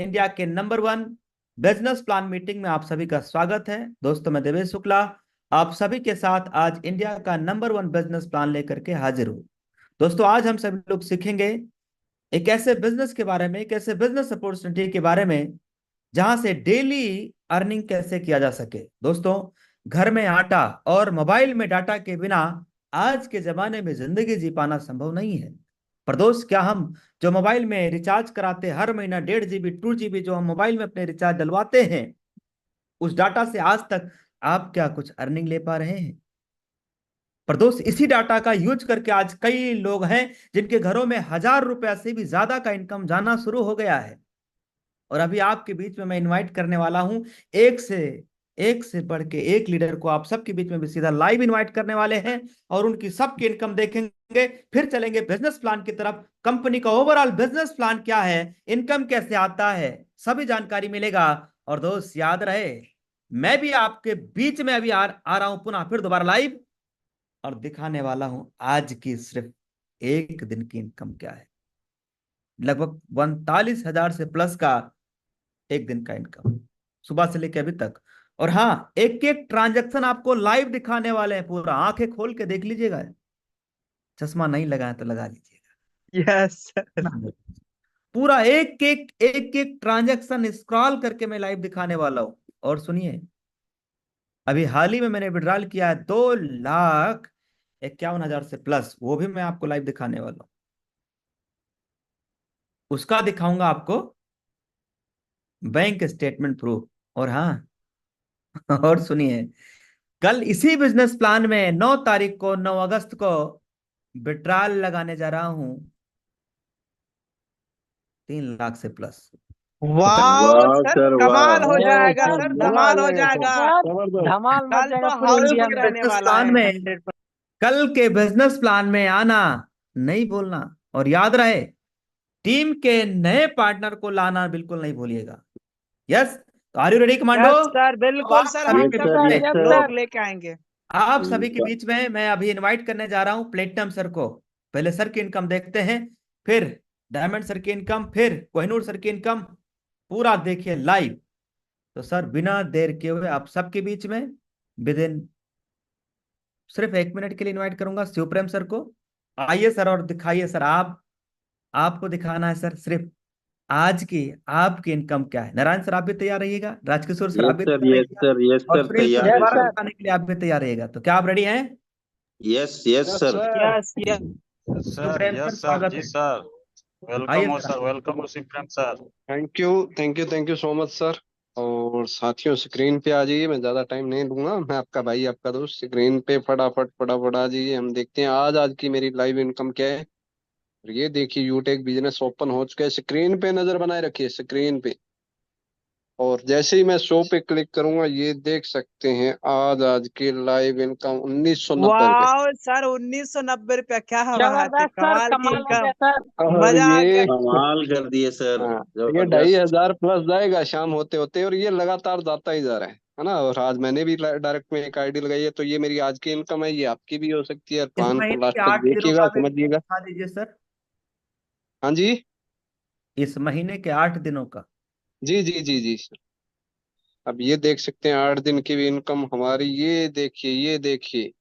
India के number 1 business plan meeting में आप सभी का स्वागत है। दोस्तों, मैं देवेश शुक्ला आप सभी के साथ आज इंडिया का नंबर 1 बिजनेस प्लान लेकर के हाजिर हूँ। दोस्तों, आज हम सभी लोग सीखेंगे एक ऐसे बिजनेस के बारे में, एक ऐसे बिजनेस अपॉर्चुनिटी के बारे में जहां से डेली अर्निंग कैसे किया जा सके। दोस्तों, घर में आटा और मोबाइल में डाटा के बिना आज के जमाने में जिंदगी जी पाना संभव नहीं है। पर दोस्त, क्या हम जो मोबाइल में रिचार्ज कराते हर महीना 1.5 GB 2 GB जो हम मोबाइल में अपने रिचार्ज डलवाते हैं, उस डाटा से आज तक आप क्या कुछ अर्निंग ले पा रहे हैं? पर दोस्त, इसी डाटा का यूज करके आज कई लोग हैं जिनके घरों में 1,000 रुपया से भी ज्यादा का इनकम जाना शुरू हो गया है। और अभी आपके बीच में मैं इनवाइट करने वाला हूं एक से बढ़ के एक लीडर को। आप सबके बीच में भी सीधा लाइव इनवाइट करने वाले हैं और उनकी सबकी इनकम देखेंगे। फिर चलेंगे बिजनेस प्लान की तरफ। कंपनी का ओवरऑल बिजनेस प्लान क्या है, इनकम कैसे आता है, सभी जानकारी मिलेगा। और दोस्त, याद रहे, मैं भी आपके बीच में अभी आ रहा हूं पुनः फिर दोबारा लाइव, और दिखाने वाला हूं आज की सिर्फ एक दिन की इनकम क्या है। लगभग 39,000 से प्लस का एक दिन का इनकम सुबह से लेकर अभी तक। और हाँ, एक एक ट्रांजैक्शन आपको लाइव दिखाने वाले हैं, पूरा आंखें खोल के देख लीजिएगा। चश्मा नहीं लगाए तो लगा लीजिएगा। यस। पूरा एक एक ट्रांजैक्शन स्क्रॉल करके मैं लाइव दिखाने वाला हूं। और सुनिए, अभी हाल ही में मैंने विड्रॉल किया है 2,51,000 से प्लस, वो भी मैं आपको लाइव दिखाने वाला हूं। उसका दिखाऊंगा आपको बैंक स्टेटमेंट प्रूफ। और हाँ, और सुनिए, कल इसी बिजनेस प्लान में 9 तारीख को, 9 अगस्त को विड्रॉल लगाने जा रहा हूं 3 लाख से प्लस। तो कल वाह वाह सर, सर कमाल हो वाह जाएगा सर, सर, मजा आ धमाल हो जाएगा जाएगा। सर, जबरदस्त। धमाल मच कल जाएगा तो पूरे हाउस इंडिया के में। रहने बिजनेस वाला प्लान है। में, कल के बिजनेस प्लान में आना, नहीं भूलना। और याद रहे, टीम के नए पार्टनर को लाना बिल्कुल नहीं भूलिएगा। यस, तो are you ready commando? Yes sir, अब बिल्कुल आप सर, सभी हम यस के सब बीच सर, में, यस यस सर। लोग सर। लेके आएंगे। आप सभी के बीच में मैं अभी इनवाइट करने जा रहा हूं प्लेटिनम सर को। पहले सर की इनकम देखते हैं, फिर डायमंड सर की इनकम, फिर कोहिनूर सर की इनकम, पूरा देखिए लाइव। तो सर, बिना देर किए हुए आप सबके बीच में विद इन सिर्फ 1 मिनट के लिए इनवाइट करूंगा शिवप्रेम सर को। आइए सर और दिखाइए सर, आपको दिखाना है सर सिर्फ आज की आपकी इनकम क्या है। नारायण सर, आप भी तैयार रहिएगा, राजकिशोर सर आप यस भी सर, तैयार यस रहिएगा, सर, यस और सर, सुनील सर तैयार है यस दोबारा सर। सर। बताने के लिए आप भी तैयार रहिएगा। तो क्या आप रेडी हैं? Yes yes yes sir. Sir. Yes yes sir, Shivprem sir, yes sir, स्वागत जी है। सर। आइए वेलकम हो सर। सर, वेलकम हो Shivprem sir. Thank you, thank you so much sir. और साथियों, स्क्रीन पे आ जाइए, मैं ज्यादा टाइम नहीं लूंगा। मैं आपका भाई, आपका दोस्त, स्क्रीन पे फटाफट फटाफट आ जाइए। हम देखते हैं आज की मेरी लाइव इनकम क्या है। और ये देखिए, यूटेक बिजनेस ओपन हो चुका है। स्क्रीन पे नजर बनाए रखिए, स्क्रीन पे। और जैसे ही मैं शो पे क्लिक करूंगा, ये देख सकते हैं आज की लाइव इनकम 1990 रुपये। वाह सर, 1990 रुपया, क्या बात है, जबरदस्त सर, कमाल की कमाल हो गया इनकम। सर। और मजा आ ये गया। कमाल कर दिए सर, हाँ, ये जबरदस्त। 2,500 प्लस जाएगा शाम होते होते, और ये लगातार जाता ही जा रहा है ना। और आज मैंने भी डायरेक्ट में एक आईडी लगाई है, तो ये मेरी आज की इनकम है, ये आपकी भी हो सकती है। इस प्लान को महीने लास्ट के तक 8 दिनों देखिएगा, का भी समझिएगा। दिखा दीजिए सर। हाँ जी, इस महीने के 8 दिनों का। जी जी जी जी सर। अब ये देख सकते हैं 8 दिन की भी इनकम हमारी। ये देखिए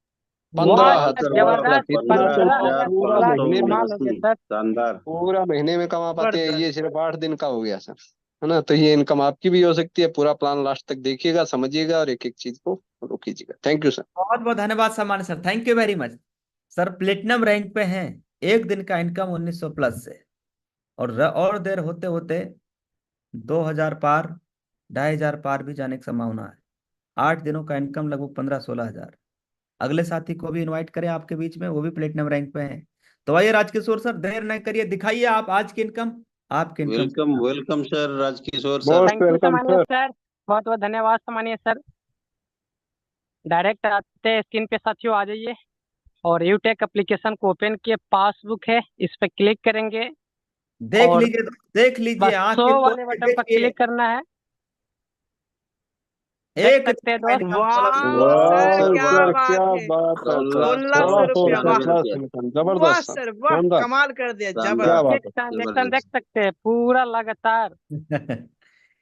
वाह पंद्रह वाह सर, सर, हजार वाह, प्लस। जबरदस्त। इतना तो 15,000 पूरा प्लस, महीने में, कमाल हो गया 15,889, सर। शानदार। पूरा महीने में कमा पाते हैं, ये जबरदस्त। सिर्फ 8 दिन का हो गया सर, है ना। तो ये इनकम आपकी भी हो सकती है। पूरा प्लान लास्ट तक देखिएगा, समझिएगा, और एक एक चीज को फॉलो कीजिएगा। Thank you sir. बहुत बहुत धन्यवाद सम्मान sir, thank you very much. Sir, platinum rank पे हैं, एक दिन का इनकम 1900 प्लस से। और देर होते होते 2,000 पार, 2,500 पार भी जाने की संभावना है। 8 दिनों का इनकम लगभग 15-16 हजार। अगले साथी को भी इनवाइट करें आपके बीच में, वो भी प्लेटिनम रैंक पे हैं। तो आइए राजकिशोर सर, देर न करिए, दिखाइए आप आज की इनकम, आपकी इनकम वेलकम कितना। Welcome sir, Rajkishore sir. Most thank you welcome सामान्य सर। सर, बहुत बहुत धन्यवाद सामान्य सर। डायरेक्ट आते हैं स्क्रीन पे साथियों, आ जाइए और यूटेक एप्लीकेशन को ओपन किए, पासबुक है, इस पे क्लिक करेंगे देख और लीजिए, देख लीजिए, बस शो आंखें खोल वाले के बटन पर देखिए। क्लिक करना है। एक सकते हैं दोस्त। वाह सर, सर, क्या सर, बात क्या है। बात है सर, 1600 रुपया, 1600 वाह। प्लस इनकम, वाह जबरदस्त सर, सर, वाह, शानदार, कमाल कर दिया, क्या जबरदस्त। बात एक है। ट्रांजेक्शन देख सकते हैं पूरा लगातार।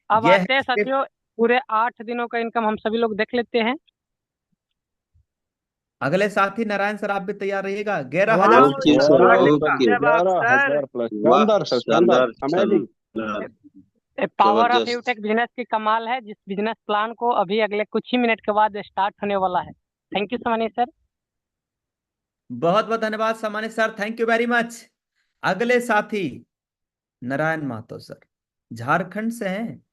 अब ये आते हैं है साथियों, पूरे 8 दिनों का इनकम हम सभी लोग देख लेते हैं। अगले साथी नारायण सर, आप भी तैयार रहिएगा। 11,000 वाह ओके सर, सर, वाह, ओके। जवाब सर। 11,000 प्लस, वाह, शानदार सर, शानदार, शानदार, अमेजिंग। शानदार, पावर ऑफ जबरदस्त। यूटेक बिजनेस की कमाल है, जिस बिजनेस प्लान को अभी अगले कुछ ही मिनट के बाद स्टार्ट होने वाला है। Thank you so much sir. बहुत बहुत धन्यवाद सामान्य sir, thank you very much. अगले साथी नारायण महतो सर, झारखंड से हैं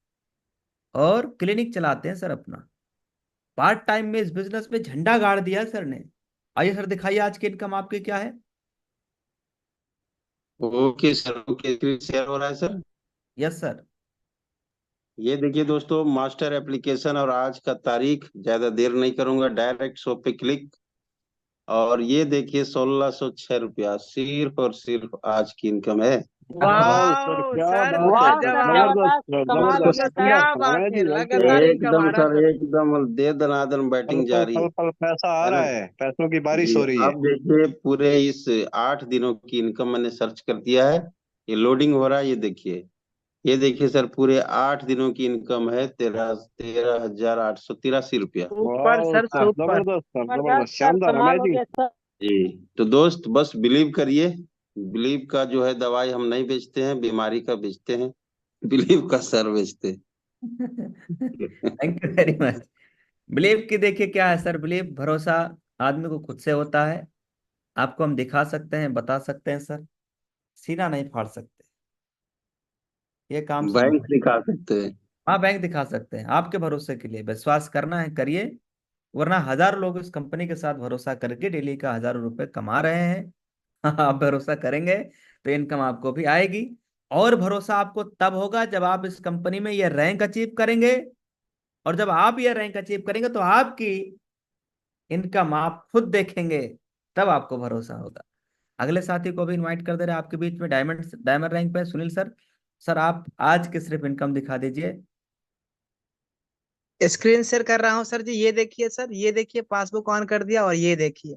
और क्लिनिक चलाते हैं सर अपना। पार्ट टाइम में इस बिजनेस में झंडा गाड़ दिया है सर ने। आइए सर, दिखाइए आज की इनकम आपकी क्या है। ओके सर, ओके, शेयर हो रहा है सर। Yes sir. ये देखिए दोस्तों, मास्टर एप्लीकेशन और आज का तारीख, ज्यादा देर नहीं करूंगा, डायरेक्ट शो पे क्लिक। और ये देखिए 1606 रुपया सिर्फ और सिर्फ आज की इनकम है। वाह सर, वाह क्या सर, बात वाह, है वाह सर, सर, जवाब। जबरदस्त जबरदस्त सर, कमाल हो जबरदस्त, गया शानदार सर। क्या सर, बात है, अमेजिंग, लगातार अमेजिंग। इनकम आ एकदम रहा है सर, सर। एकदम दे दनादन पल बैटिंग पल जारी पल पल पैसा आ है रहा ना है, पैसों की बारिश जी। हो रही है। अब देखिए पूरे इस 8 दिनों की इनकम मैंने सर्च कर दिया है। ये लोडिंग हो रहा है, ये देखिए सर, पूरे 8 दिनों की इनकम है 13,883 रुपया। सुपर वाह सर, सर, सुपर। जबरदस्त सर, जबरदस्त जबरदस्त, सर, शानदार, कमाल हो अमेजिंग। गया सर। जी। तो दोस्त बस बिलीव करिए। बिलीव का जो है दवाई हम नहीं बेचते हैं, बीमारी का बेचते हैं। बिलीव का सर बेचते हैं। Thank you very much. Believe की देखिए क्या है सर, बिलीव भरोसा आदमी को खुद से होता है। आपको हम दिखा सकते हैं, बता सकते हैं सर, सीना नहीं फाड़ सकते। ये काम बैंक संभव। दिखा सकते हैं। हाँ, बैंक दिखा सकते हैं। आपके भरोसे के लिए विश्वास करना है करिए, वरना हजारों लोग इस कंपनी के साथ भरोसा करके डेली का हजारों रुपए कमा रहे हैं। आप भरोसा करेंगे तो इनकम आपको भी आएगी। और भरोसा आपको तब होगा जब आप इस कंपनी में ये रैंक अचीव करेंगे। और जब आप ये रैंक अचीव करेंगे तो आपकी इनकम आप खुद देखेंगे, तब आपको भरोसा होगा। अगले साथी को भी इनवाइट कर दे रहे हैं आपके बीच में, डायमंड डायमंड रैंक पे सुनील सर। सर आप आज की सिर्फ इनकम दिखा दीजिए। स्क्रीन शेयर कर रहा हूँ सर जी, ये देखिए सर, ये देखिए, पासबुक ऑन कर दिया, और ये देखिए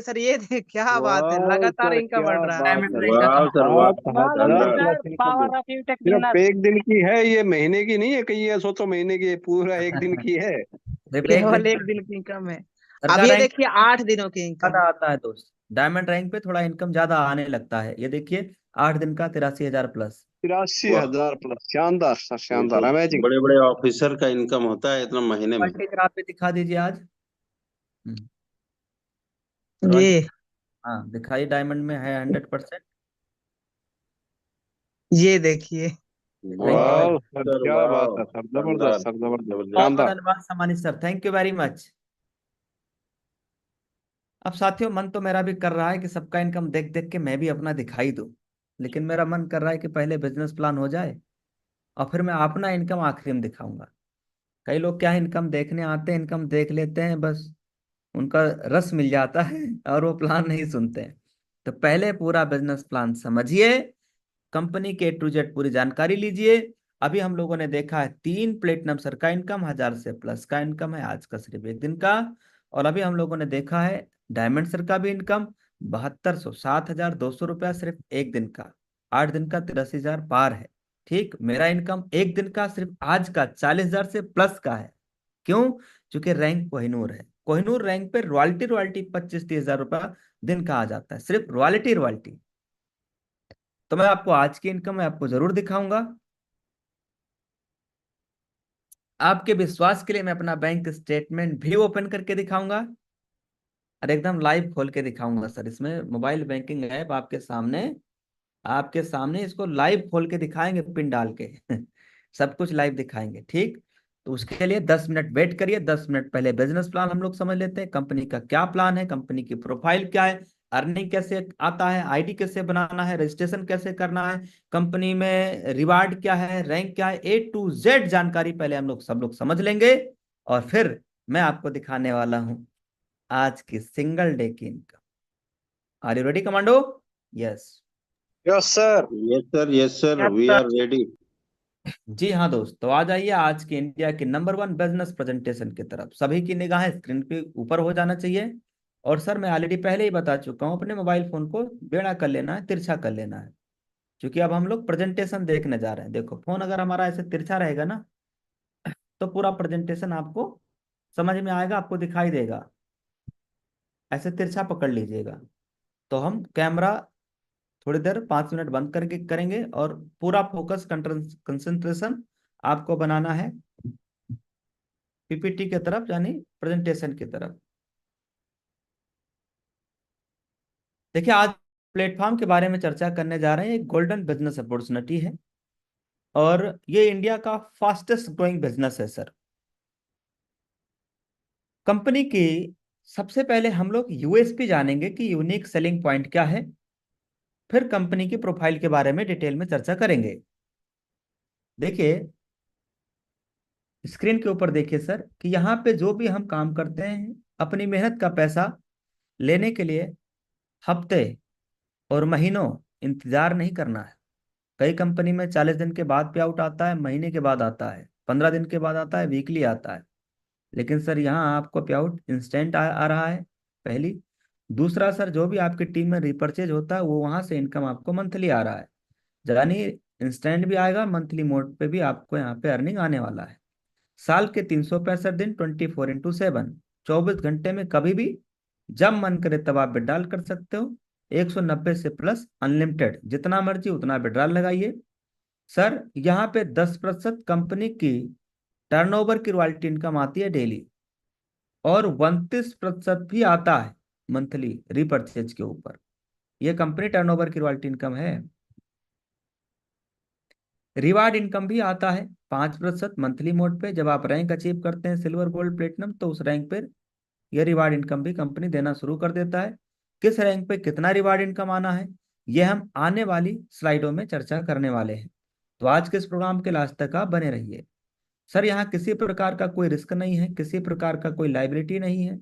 सर, क्या बात है, वाह लगातार सर, इनकम क्या बढ़ रहा है। बात डायमंड है रैंक का सर, वाह सर, वाह, कमाल हो गया 7,000 शानदार। Sir, plus income. Power of UTech सिर्फ बिजनेस। एक दिन की है ये, महीने की नहीं है कहीं, ये सोचो महीने की, पूरा एक दिन की है। सिर्फ एक केवल दिन एक दिन की इनकम है। सर अब का ये रैंक देखिए 8 दिनों की इनकम। ज्यादा आता है दोस्त। डायमंड रैंक पे थोड़ा इनकम ज्यादा आने लगता है। ये देखिए 8 दिन का 83,000 प्लस। 83,000 प्लस, शानदार सर, ये शानदार, तो अमेजिंग। बड़े बड़े ऑफिसर का इनकम होता है इतना महीने में। रॉयल्टी ग्राफ पे दिखा दीजिए आज। रॉयल्टी, ये हाँ दिखाइए, डायमंड में है 100%। ये देखिए। थैंक यू वाह वेरी, वाह सर, सर, क्या बात वाह, है सर, शानदार, जबरदस्त सर, जबरदस्त, बहुत जबरदस्त। बहुत शानदार। धन्यवाद Samani sir, thank you very much. अब साथियों, मन तो मेरा भी कर रहा है कि सबका इनकम देख देख के मैं भी अपना दिखाई दूं, लेकिन मेरा मन कर रहा है कि पहले बिजनेस प्लान हो जाए और फिर मैं अपना इनकम आखिरी में दिखाऊंगा। कई लोग क्या है, इनकम देखने आते हैं, इनकम देख लेते हैं, बस उनका रस मिल जाता है और वो प्लान नहीं सुनते हैं। तो पहले पूरा बिजनेस प्लान समझिए, कंपनी के टू जेड पूरी जानकारी लीजिए। अभी हम लोगों ने देखा है 3 प्लेटिनम सर का इनकम, 1000 से प्लस का इनकम है आज का सिर्फ एक दिन का। और अभी हम लोगों ने देखा है डायमंड सर का भी इनकम 7200, 7,200 रुपया सिर्फ एक दिन का। 8 दिन का 83,000 पार है। ठीक, मेरा इनकम एक दिन का सिर्फ आज का 40,000 से प्लस का है। क्यों? क्योंकि रैंक कोहिनूर है। कोहिनूर रैंक पे रॉयल्टी रॉयल्टी 25-30 हजार रुपया दिन का आ जाता है, सिर्फ रॉयल्टी रॉयल्टी। तो मैं आपको आज की इनकम मैं आपको जरूर दिखाऊंगा। आपके विश्वास के लिए मैं अपना बैंक स्टेटमेंट भी ओपन करके दिखाऊंगा और एकदम लाइव खोल के दिखाऊंगा सर। इसमें मोबाइल बैंकिंग ऐप आपके सामने इसको लाइव खोल के दिखाएंगे, पिन डाल के। सब कुछ लाइव दिखाएंगे, ठीक। तो उसके लिए 10 मिनट वेट करिए। 10 मिनट पहले बिजनेस प्लान हम लोग समझ लेते हैं, कंपनी का क्या प्लान है, कंपनी की प्रोफाइल क्या है, अर्निंग कैसे आता है, आईडी कैसे बनाना है, रजिस्ट्रेशन कैसे करना है, कंपनी में रिवार्ड क्या है, रैंक क्या है, A to Z जानकारी पहले हम लोग सब लोग समझ लेंगे। और फिर मैं आपको दिखाने वाला हूं आज की सिंगल डे की income. Are you ready commando? Yes. Yes sir. Yes sir, yes sir, yes we sir. Are ready. जी हाँ दोस्त, तो आ जाइए आज के इंडिया के नंबर वन बिजनेस प्रेजेंटेशन की तरफ। सभी की निगाहें स्क्रीन पे ऊपर हो जाना चाहिए। और सर मैं ऑलरेडी पहले ही बता चुका हूँ, अपने मोबाइल फोन को टेढ़ा कर लेना है, तिरछा कर लेना है, क्योंकि अब हम लोग प्रेजेंटेशन देखने जा रहे हैं। देखो फोन अगर हमारा ऐसे तिरछा रहेगा ना, तो पूरा प्रेजेंटेशन आपको समझ में आएगा, आपको दिखाई देगा। ऐसे तिरछा पकड़ लीजिएगा। तो हम कैमरा थोड़ी देर 5 मिनट बंद करके करेंगे, और पूरा फोकस कंसंट्रेशन आपको बनाना है पीपीटी की तरफ, यानी प्रेजेंटेशन की तरफ। देखिए आज प्लेटफॉर्म के बारे में चर्चा करने जा रहे हैं। एक गोल्डन बिजनेस अपॉर्चुनिटी है, और ये इंडिया का फास्टेस्ट ग्रोइंग बिजनेस है सर। कंपनी की सबसे पहले हम लोग यूएसपी जानेंगे कि यूनिक सेलिंग पॉइंट क्या है। फिर कंपनी की प्रोफाइल के बारे में डिटेल में चर्चा करेंगे। देखिए स्क्रीन के ऊपर देखिए सर, कि यहाँ पे जो भी हम काम करते हैं, अपनी मेहनत का पैसा लेने के लिए हफ्ते और महीनों इंतजार नहीं करना है। कई कंपनी में 40 दिन के बाद पे आउट आता है, महीने के बाद आता है, 15 दिन के बाद आता है, वीकली आता है। लेकिन सर यहाँ आपको पे आउट इंस्टेंट आ रहा है, पहली। दूसरा सर, जो भी आपकी टीम में रिपर्चेज होता है, वो वहां से इनकम आपको मंथली आ रहा है। यानी इंस्टेंट भी आएगा, मंथली मोड पे भी आपको यहाँ पे अर्निंग आने वाला है। साल के 365 दिन, 24x7, 24 घंटे में कभी भी जब मन करे तब आप विड्रॉल कर सकते हो। 190 से प्लस अनलिमिटेड, जितना मर्जी उतना विड्रॉल लगाइए। सर यहाँ पे 10% कंपनी की टर्नओवर की रॉयल्टी इनकम आती है डेली, और 29% भी आता है मंथली रिपर्चेज के ऊपर। ये कंपनी टर्नओवर की रॉयल्टी इनकम है। रिवार्ड इनकम भी आता है 5% मंथली मोड पे। जब आप रैंक अचीव करते हैं सिल्वर गोल्ड प्लेटिनम, तो उस रैंक पर यह रिवार्ड इनकम भी कंपनी देना शुरू कर देता है। किस रैंक पे कितना रिवार्ड इनकम आना है, यह हम आने वाली स्लाइडों में चर्चा करने वाले हैं। तो आज के इस प्रोग्राम के लास्ट तक आप बने रहिए। सर यहाँ किसी प्रकार का कोई रिस्क नहीं है, किसी प्रकार का कोई लाइबिलिटी नहीं है,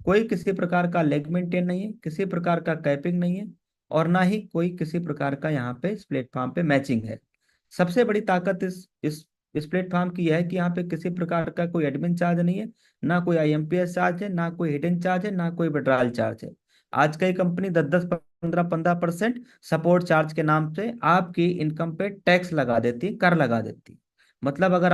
कोई किसी प्रकार का लेग मेंटेन नहीं है, किसी प्रकार का कैपिंग नहीं है, और ना ही कोई किसी प्रकार का यहाँ पे इस प्लेटफॉर्म पे मैचिंग है। सबसे बड़ी ताकत इस प्लेटफॉर्म की यह है कि यहाँ पे किसी प्रकार का कोई एडमिन चार्ज नहीं है, ना कोई आईएमपीएस चार्ज है, ना कोई हिडन चार्ज है, ना कोई विड्रॉल चार्ज है। आज कई कंपनी 10-10, 15-15% सपोर्ट चार्ज के नाम से आपकी इनकम पे टैक्स लगा देती, कर लगा देती। मतलब अगर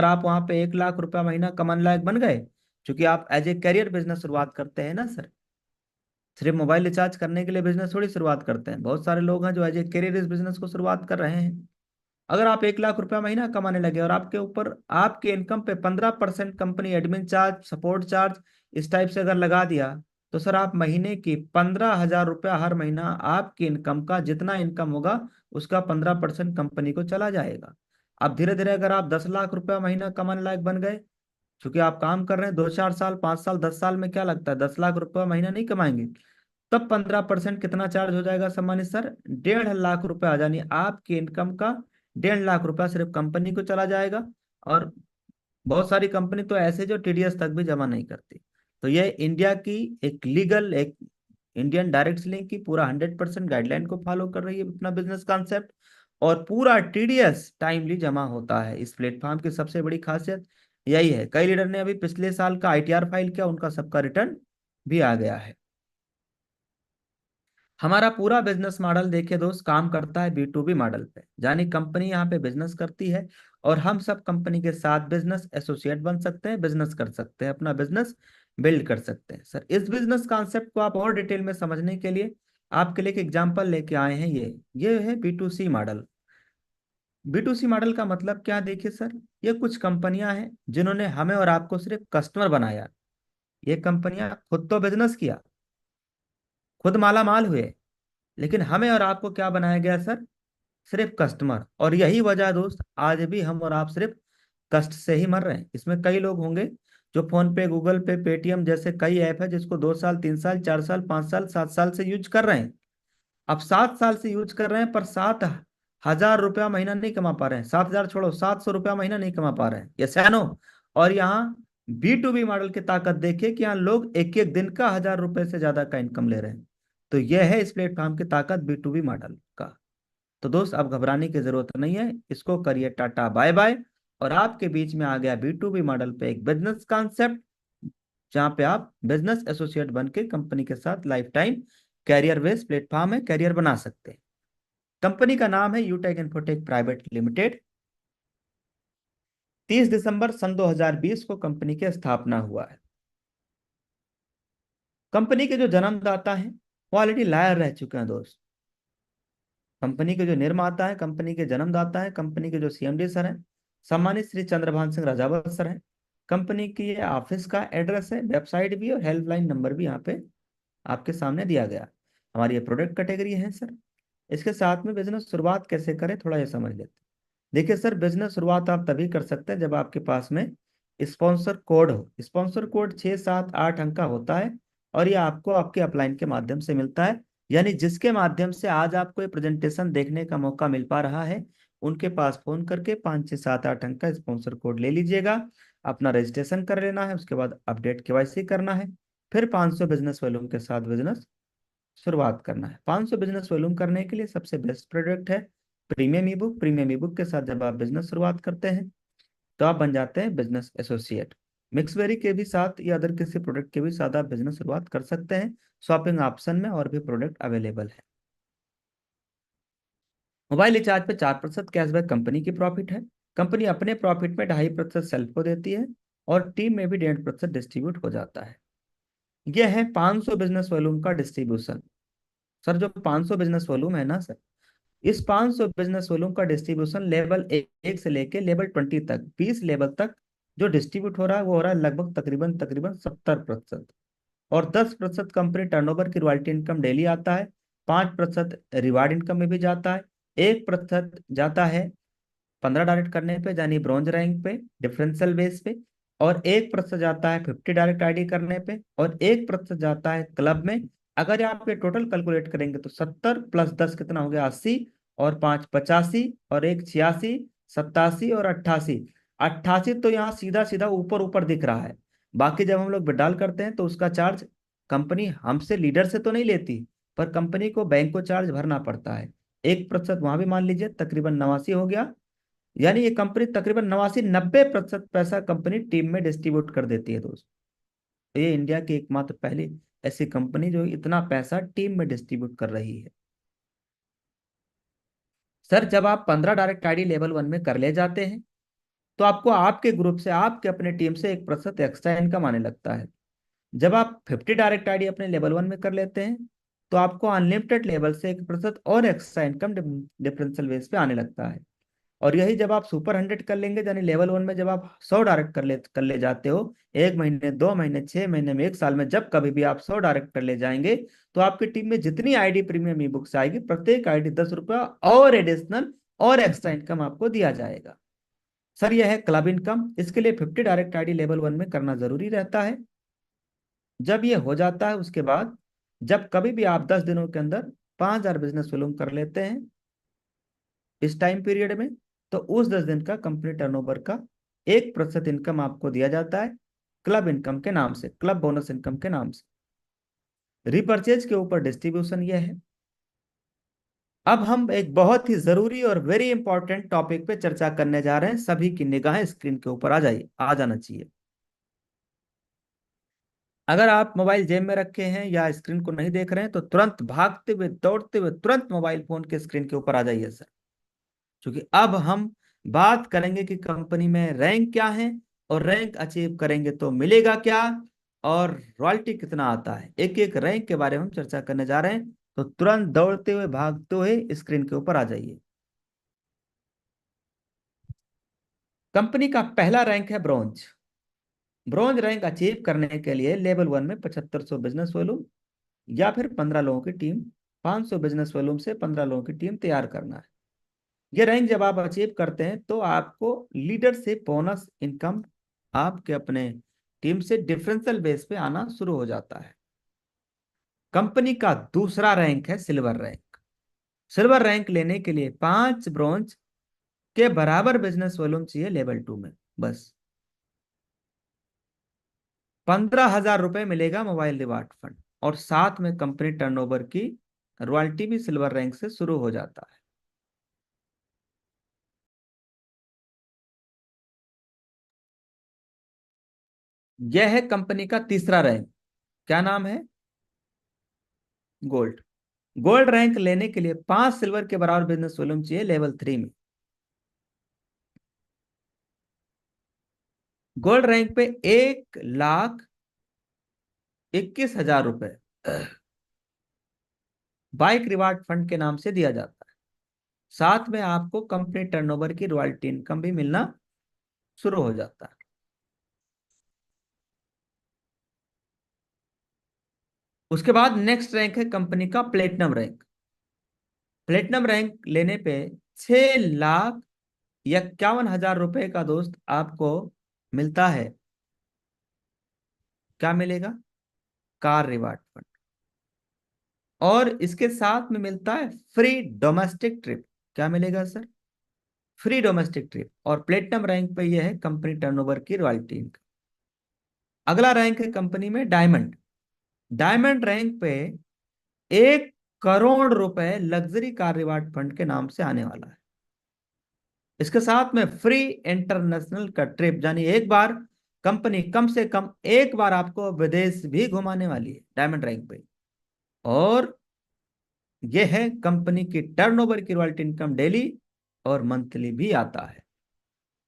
आप वहां पे 1 लाख रुपया महीना कमाने लायक बन गए, क्योंकि आप एज ए करियर बिजनेस शुरुआत करते हैं ना सर, सिर्फ मोबाइल रिचार्ज करने के लिए बिजनेस थोड़ी शुरुआत करते हैं। बहुत सारे लोग हैं जो एज ए करियर इस बिजनेस को शुरुआत कर रहे हैं। अगर आप 1 लाख रुपया महीना कमाने लगे, और आपके ऊपर आपके इनकम पे 15% company admin charge, support charge इस टाइप से अगर लगा दिया, तो सर आप महीने की 15,000 रुपया हर महीना आपकी इनकम का जितना इनकम होगा, उसका 15% कंपनी को चला जाएगा। अब धीरे धीरे अगर आप 10 लाख रुपया महीना कमाने लायक बन गए, क्योंकि आप काम कर रहे हैं 2-4 साल, 5 साल, 10 साल में क्या लगता है 10 लाख रुपया महीना नहीं कमाएंगे, तब 15% कितना चार्ज हो जाएगा सम्मानित सर? 1.5 लाख रुपया, यानी आपकी इनकम का 1.5 लाख रुपया सिर्फ कंपनी को चला जाएगा। और बहुत सारी कंपनी तो ऐसे जो टीडीएस तक भी जमा नहीं करती। तो ये इंडिया की एक लीगल, एक इंडियन डायरेक्ट सेलिंग की पूरा 100% गाइडलाइन को फॉलो कर रही है अपना बिजनेस कॉन्सेप्ट, और पूरा टीडीएस टाइमली जमा होता है। इस प्लेटफॉर्म की सबसे बड़ी खासियत यही है। कई लीडर ने अभी पिछले साल का आईटीआर फाइल किया, उनका सबका रिटर्न भी आ गया है। हमारा पूरा बिजनेस मॉडल देखिए दोस्त, काम करता है B2B मॉडल पे, यानी कंपनी यहाँ पे बिजनेस करती है, और हम सब कंपनी के साथ बिजनेस एसोसिएट बन सकते हैं, बिजनेस कर सकते हैं, अपना बिजनेस बिल्ड कर सकते हैं। सर इस बिजनेस कॉन्सेप्ट को आप और डिटेल में समझने के लिए आपके लिए एक एग्जाम्पल लेके आए हैं। ये है B2C मॉडल। B2C मॉडल का मतलब क्या, देखिए सर, ये कुछ कंपनियां हैं जिन्होंने हमें और आपको सिर्फ कस्टमर बनाया। ये कंपनियां खुद तो बिजनेस किया, खुद माला माल हुए, लेकिन हमें और आपको क्या बनाया गया सर? सिर्फ कस्टमर। और यही वजह दोस्त, आज भी हम और आप सिर्फ कष्ट से ही मर रहे हैं। इसमें कई लोग होंगे जो फोन पे, गूगल पे, पेटीएम जैसे कई ऐप है जिसको 2 साल, 3 साल, 4 साल, 5 साल, 7 साल से यूज कर रहे हैं। अब 7 साल से यूज कर रहे हैं, पर 7,000 रुपया महीना नहीं कमा पा रहे हैं। 7,000 छोड़ो, 700 रुपया महीना नहीं कमा पा रहे हैं। यस या नो? और यहाँ B2B मॉडल की ताकत देखिए कि यहाँ लोग एक एक दिन का 1,000 रुपए से ज्यादा का इनकम ले रहे हैं। तो यह है इस प्लेटफॉर्म की ताकत B2B मॉडल का। तो दोस्त अब घबराने की जरूरत नहीं है, इसको करिए टाटा बाय बाय। और आपके बीच में आ गया B2B मॉडल पे एक बिजनेस कॉन्सेप्ट, जहां पे आप बिजनेस एसोसिएट बन के कंपनी के साथ life time career based platform है, कैरियर बना सकते हैं। कंपनी का नाम है यूटेक इन्फोटेक प्राइवेट लिमिटेड। 30 दिसंबर सन 2020 को कंपनी की स्थापना हुआ है। कंपनी के जो जन्मदाता हैं वो ऑलरेडी लायर रह चुके हैं दोस्त। कंपनी के जो निर्माता है, कंपनी के जन्मदाता है, कंपनी के जो CMD सर हैं, सम्मानित श्री चंद्रभान सिंह राजावत सर हैं। कंपनी की ये ऑफिस का एड्रेस है, वेबसाइट भी और हेल्पलाइन नंबर भी यहाँ पे आपके सामने दिया गया। हमारी ये प्रोडक्ट कैटेगरी है सर। इसके साथ में बिजनेस शुरुआत कैसे करें थोड़ा ये समझ लेते हैं। देखिए सर, बिजनेस शुरुआत आप तभी कर सकते हैं जब आपके पास में स्पॉन्सर कोड हो। स्पॉन्सर कोड 6, 7, 8 अंक का होता है और ये आपको आपके अपलाइन के माध्यम से मिलता है। यानी जिसके माध्यम से आज आपको ये प्रेजेंटेशन देखने का मौका मिल पा रहा है, उनके पास फोन करके 5, 6, 7, 8 अंक का स्पॉन्सर कोड ले लीजिएगा। अपना रजिस्ट्रेशन कर लेना है, उसके बाद अपडेट KYC करना है, फिर 500 बिजनेस वॉल्यूम के साथ बिजनेस शुरुआत करना है। 500 बिजनेस वॉल्यूम करने के लिए सबसे बेस्ट प्रोडक्ट है प्रीमियम ई बुक। प्रीमियम ई बुक के साथ जब आप बिजनेस शुरुआत करते हैं तो आप बन जाते हैं बिजनेस एसोसिएट। मिक्सवेरी के भी साथ या अदर किसी प्रोडक्ट के भी साथ आप बिजनेस शुरुआत कर सकते हैं। शॉपिंग ऑप्शन में और भी प्रोडक्ट अवेलेबल है। मोबाइल रिचार्ज पे 4% कैशबैक कंपनी की प्रॉफिट है। कंपनी अपने प्रॉफिट में 2.5% सेल्फ को देती है और टीम में भी 1.5% डिस्ट्रीब्यूट हो जाता है। यह है 500 बिजनेस वॉल्यूम का डिस्ट्रीब्यूशन। सर जो 500 बिजनेस वॉल्यूम है ना सर, इस 500 बिजनेस वॉल्यूम का डिस्ट्रीब्यूशन लेवल 1 से लेके लेवल 20 तक, 20 लेवल तक जो डिस्ट्रीब्यूट हो रहा है वो हो रहा है लगभग तकरीबन तकरीबन 70%। और 10% कंपनी टर्नओवर की रॉयल्टी इनकम डेली आता है, 5% रिवार्ड इनकम में भी जाता है, 1% जाता है 15 डायरेक्ट करने पे यानी ब्रॉन्ज रैंक पे डिफरेंशियल बेस पे, और 1% जाता है 50 डायरेक्ट ID करने पे, और 1% जाता है क्लब में। अगर आप ये टोटल कैलकुलेट करेंगे तो 70 + 10 कितना हो गया 80, और 5 85, और 1 86, 87 और 88। 88 तो यहाँ सीधा सीधा ऊपर ऊपर दिख रहा है। बाकी जब हम लोग विड्रॉल करते हैं तो उसका चार्ज कंपनी हमसे लीडर से तो नहीं लेती, पर कंपनी को बैंक को चार्ज भरना पड़ता है। 1% वहां भी मान लीजिए, तकरीबन 89 हो गया। यानी ये कंपनी तकरीबन 89-90% पैसा कंपनी टीम में डिस्ट्रीब्यूट कर देती है दोस्त। तो ये इंडिया की एकमात्र पहली ऐसी कंपनी जो इतना पैसा टीम में डिस्ट्रीब्यूट कर रही है। सर जब आप 15 डायरेक्ट ID लेवल 1 में कर ले जाते हैं तो आपको आपके ग्रुप से, आपके अपने टीम से 1% एक्स्ट्रा इनकम आने लगता है। जब आप 50 डायरेक्ट ID अपने लेवल 1 में कर लेते हैं तो आपको अनलिमिटेड लेवल से 1% और एक्स्ट्रा इनकम डिफरेंशियल बेस पे आने लगता है। और यही जब आप सुपर 100 कर लेंगे, यानी लेवल 1 में जब आप 100 डायरेक्ट कर ले जाते हो, 1 महीने, 2 महीने, 6 महीने में, 1 साल में, जब कभी भी आप 100 डायरेक्ट कर ले जाएंगे तो आपकी टीम में जितनी ID प्रीमियम ई बुक से आएगी, प्रत्येक ID 10 रुपया और एडिशनल और एक्स्ट्रा इनकम आपको दिया जाएगा। सर यह है क्लब इनकम। इसके लिए 50 डायरेक्ट ID लेवल 1 में करना जरूरी रहता है। जब ये हो जाता है उसके बाद जब कभी भी आप 10 दिनों के अंदर 5,000 बिजनेस वॉल्यूम कर लेते हैं इस टाइम पीरियड में, तो उस 10 दिन का कंपनी टर्नओवर का 1% इनकम आपको दिया जाता है क्लब इनकम के नाम से, क्लब बोनस इनकम के नाम से। रिपर्चेज के ऊपर डिस्ट्रीब्यूशन यह है। अब हम एक बहुत ही जरूरी और वेरी इंपॉर्टेंट टॉपिक पे चर्चा करने जा रहे हैं। सभी की निगाहें स्क्रीन के ऊपर आ जाना चाहिए। अगर आप मोबाइल जेब में रखे हैं या स्क्रीन को नहीं देख रहे हैं तो तुरंत भागते हुए, दौड़ते हुए तुरंत मोबाइल फोन के स्क्रीन के ऊपर आ जाइए सर, क्योंकि अब हम बात करेंगे कि कंपनी में रैंक क्या है, और रैंक अचीव करेंगे तो मिलेगा क्या, और रॉयल्टी कितना आता है। एक एक रैंक के बारे में हम चर्चा करने जा रहे हैं, तो तुरंत दौड़ते हुए, भागते हुए स्क्रीन के ऊपर आ जाइए। कंपनी का पहला रैंक है ब्रॉन्ज। ब्रॉन्ज रैंक अचीव करने के लिए लेवल 1 में 7500 बिजनेस वॉल्यूम या फिर 15 लोगों की टीम, 500 बिजनेस वॉल्यूम से 15 लोगों की टीम तैयार करना है। ये रैंक जब आप अचीव करते हैं तो आपको लीडरशिप बोनस इनकम आपके अपने टीम से डिफरेंशियल बेस पे आना शुरू हो जाता है। कंपनी का दूसरा रैंक है सिल्वर रैंक। सिल्वर रैंक लेने के लिए 5 ब्रॉन्ज के बराबर बिजनेस वॉल्यूम चाहिए लेवल 2 में। बस 15,000 रुपए मिलेगा मोबाइल रिवार्ड फंड, और साथ में कंपनी टर्नओवर की रॉयल्टी भी सिल्वर रैंक से शुरू हो जाता है। यह है कंपनी का तीसरा रैंक। क्या नाम है? गोल्ड। गोल्ड रैंक लेने के लिए 5 सिल्वर के बराबर बिजनेस वॉल्यूम चाहिए लेवल 3 में। गोल्ड रैंक पे 1,21,000 रुपए बाइक रिवार्ड फंड के नाम से दिया जाता है। साथ में आपको कंपनी टर्नओवर की रॉयल्टी इनकम भी मिलना शुरू हो जाता है। उसके बाद नेक्स्ट रैंक है कंपनी का प्लेटिनम रैंक। प्लेटिनम रैंक लेने पे 6,51,000 रुपए का दोस्त आपको मिलता है। क्या मिलेगा? Car reward fund. और इसके साथ में मिलता है फ्री डोमेस्टिक ट्रिप। क्या मिलेगा सर? Free domestic trip. और प्लेटिनम रैंक पे यह है कंपनी टर्नओवर की रॉयल्टी इनकम। अगला रैंक है कंपनी में डायमंड। डायमंड रैंक पे 1 करोड़ रुपए लग्जरी कार रिवार्ड फंड के नाम से आने वाला है। इसके साथ में फ्री इंटरनेशनल का ट्रिप, यानी एक बार कंपनी कम से कम एक बार आपको विदेश भी घुमाने वाली है डायमंड रैंक पे। और यह है कंपनी की टर्नओवर की रॉयल्टी इनकम डेली और मंथली भी आता है।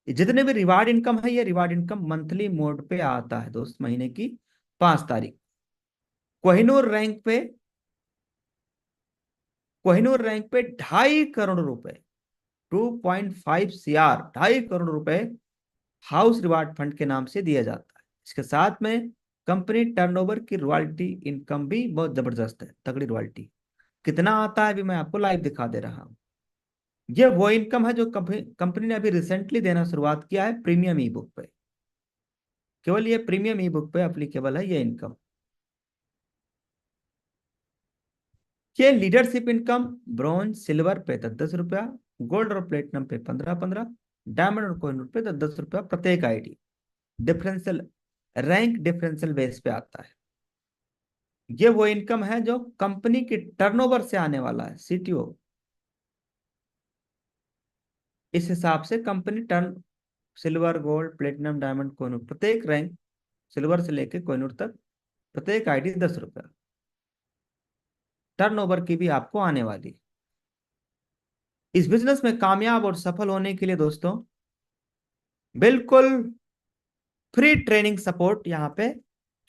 जितने भी रिवार्ड इनकम है, ये रिवार्ड इनकम मंथली मोड पे आता है दोस्त, महीने की 5 तारीख। कोहिनूर रैंक पे, कोहिनूर रैंक पे 2.5 करोड़ रुपए, 2.5 CR, 2.5 करोड़ रुपए हाउस रिवार्ड फंड के नाम से दिया जाता है। इसके साथ में कंपनी टर्नओवर की रॉयल्टी इनकम भी बहुत जबरदस्त है, तगड़ी रॉयल्टी। कितना आता है अभी मैं आपको लाइव दिखा दे रहा हूं। ये वो इनकम है जो कंपनी ने अभी रिसेंटली देना शुरुआत किया है प्रीमियम ई बुक पे। केवल ये प्रीमियम ई बुक पे अप्लीकेबल है ये इनकम। ये लीडरशिप इनकम ब्रॉन्ज सिल्वर पे 10-10 रुपया, गोल्ड और प्लेटिनम पे 15-15, डायमंड और कोहिनूर पे 10-10 रुपया प्रत्येक ID. Differential rank differential base पे आता है। ये वो इनकम है जो कंपनी की टर्नओवर से आने वाला है, सीटीओ। इस हिसाब से company turn silver, gold, platinum, diamond, Kohinoor, प्रत्येक रैंक सिल्वर से लेके कोहिनूर तक प्रत्येक आईडी 10 रुपया टर्नओवर की भी आपको आने वाली। इस बिजनेस में कामयाब और सफल होने के लिए दोस्तों बिल्कुल फ्री ट्रेनिंग सपोर्ट यहाँ पे